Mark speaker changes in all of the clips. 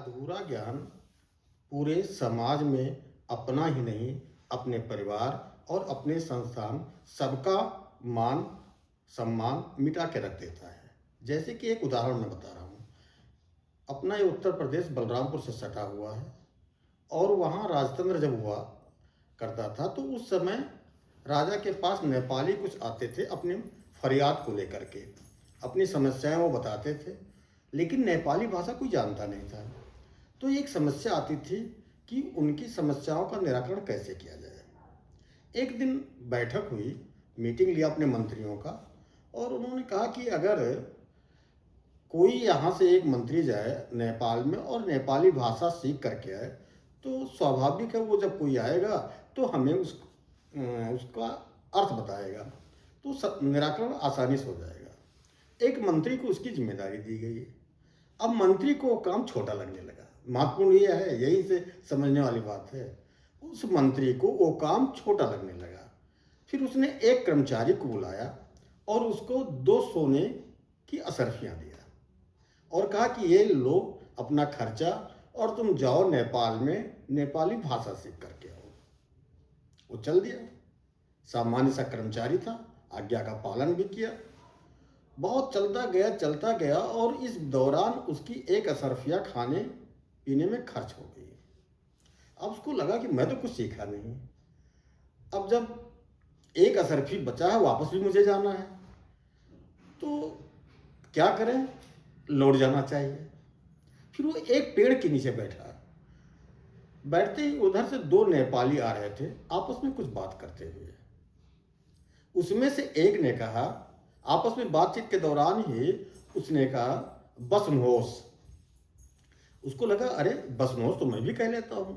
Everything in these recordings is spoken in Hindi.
Speaker 1: अधूरा ज्ञान पूरे समाज में अपना ही नहीं, अपने परिवार और अपने संस्थान सबका मान सम्मान मिटा के रख देता है। जैसे कि एक उदाहरण मैं बता रहा हूँ। अपना ये उत्तर प्रदेश बलरामपुर से सटा हुआ है और वहाँ राजतंत्र जब हुआ करता था तो उस समय राजा के पास नेपाली कुछ आते थे अपने फरियाद को लेकर के, अपनी समस्याएं वो बताते थे, लेकिन नेपाली भाषा कोई जानता नहीं था। तो एक समस्या आती थी कि उनकी समस्याओं का निराकरण कैसे किया जाए। एक दिन बैठक हुई, मीटिंग लिया अपने मंत्रियों का, और उन्होंने कहा कि अगर कोई यहाँ से एक मंत्री जाए नेपाल में और नेपाली भाषा सीख करके आए तो स्वाभाविक है वो जब कोई आएगा तो हमें उसका अर्थ बताएगा, तो निराकरण आसानी से हो जाएगा। एक मंत्री को उसकी जिम्मेदारी दी गई है। अब मंत्री को काम छोटा लगने लगा। महत्वपूर्ण ये है, यही से समझने वाली बात है। उस मंत्री को वो काम छोटा लगने लगा। फिर उसने एक कर्मचारी को बुलाया और उसको 2 सोने की असरफियाँ दिया और कहा कि ये लो अपना खर्चा और तुम जाओ नेपाल में नेपाली भाषा सीख करके आओ। वो चल दिया। सामान्य सा कर्मचारी था, आज्ञा का पालन भी किया। बहुत चलता गया और इस दौरान उसकी एक असरफिया खाने पीने में खर्च हो गई। अब उसको लगा कि मैं तो कुछ सीखा नहीं। अब जब एक असरफी बचा है, वापस भी मुझे जाना है, तो क्या करें? लौट जाना चाहिए। फिर वो एक पेड़ के नीचे बैठा। बैठते ही उधर से 2 नेपाली आ रहे थे, आपस में कुछ बात करते हुए। उसमें से एक ने कहा, आपस में बातचीत के दौरान ही उसने कहा बसनहोस। उसको लगा अरे बसनहोस तो मैं भी कह लेता हूं,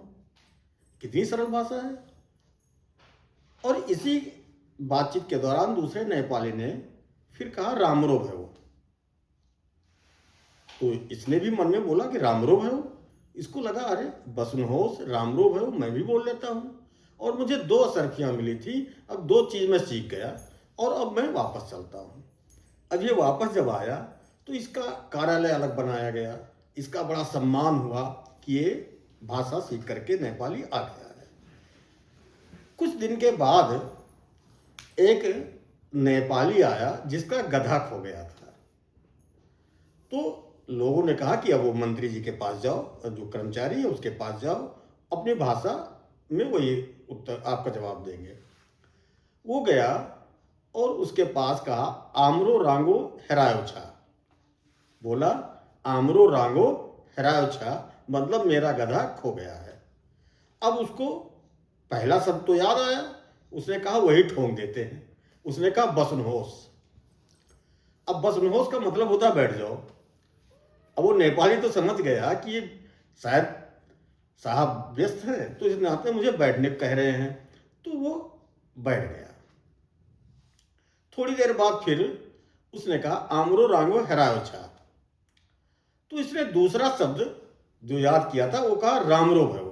Speaker 1: कितनी सरल भाषा है। और इसी बातचीत के दौरान दूसरे नेपाली ने फिर कहा रामरो भयो। तो इसने भी मन में बोला कि रामरो भयो। इसको लगा अरे बसनहोस रामरो भयो मैं भी बोल लेता हूं, और मुझे 2 असरफियां मिली थी, अब 2 चीज मैं सीख गया और अब मैं वापस चलता हूं। अब ये वापस जब आया तो इसका कार्यालय अलग बनाया गया। इसका बड़ा सम्मान हुआ कि ये भाषा सीख करके नेपाली आ गया है। कुछ दिन के बाद एक नेपाली आया जिसका गधा खो गया था। तो लोगों ने कहा कि अब वो मंत्री जी के पास जाओ, जो कर्मचारी है उसके पास जाओ, अपनी भाषा में वही उत्तर आपका जवाब देंगे। वो गया और उसके पास कहा आमरो रांगो हेरायो छा। बोला आमरो रांगो हेरायो छा, मतलब मेरा गधा खो गया है। अब उसको पहला शब्द तो याद आया। उसने कहा वही ठोंक देते हैं। उसने कहा बसनहोस। अब बसनहोस का मतलब होता बैठ जाओ। अब वो नेपाली तो समझ गया कि ये शायद साहब व्यस्त हैं, तो इस नाते मुझे बैठने कह रहे हैं, तो वो बैठ गया। थोड़ी देर बाद फिर उसने कहा आमरो रांगो हेरायो छा। तो इसने दूसरा शब्द जो याद किया था वो कहा रामरो भयो।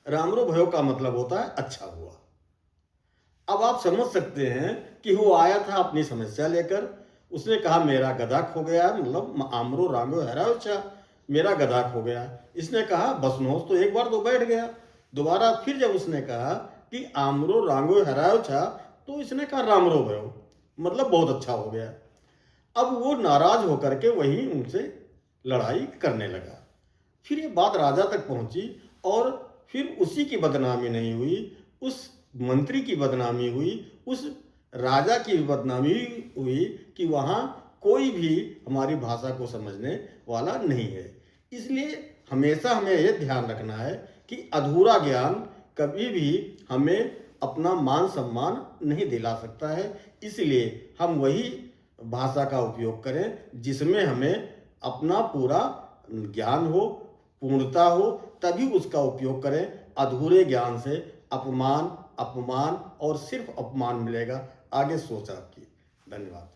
Speaker 1: रामरो भयो का मतलब होता है अच्छा हुआ। अब आप समझ सकते हैं कि वो आया था अपनी समस्या लेकर। उसने कहा मेरा गधा खो गया है, मतलब आमरो रांगो हेरायो छा, मेरा गधा खो गया। इसने कहा बसनहोस, तो एक बार तो बैठ गया। दोबारा फिर जब उसने कहा कि आमरो रांगो हेरायो छा, तो इसने कहा रामरो भयो, मतलब बहुत अच्छा हो गया। अब वो नाराज होकर के वहीं उनसे लड़ाई करने लगा। फिर ये बात राजा तक पहुंची और फिर उसी की बदनामी नहीं हुई, उस मंत्री की बदनामी हुई, उस राजा की बदनामी हुई कि वहाँ कोई भी हमारी भाषा को समझने वाला नहीं है। इसलिए हमेशा हमें यह ध्यान रखना है कि अधूरा ज्ञान कभी भी हमें अपना मान सम्मान नहीं दिला सकता है। इसलिए हम वही भाषा का उपयोग करें जिसमें हमें अपना पूरा ज्ञान हो, पूर्णता हो, तभी उसका उपयोग करें। अधूरे ज्ञान से अपमान और सिर्फ अपमान मिलेगा। आगे सोच आपकी। धन्यवाद।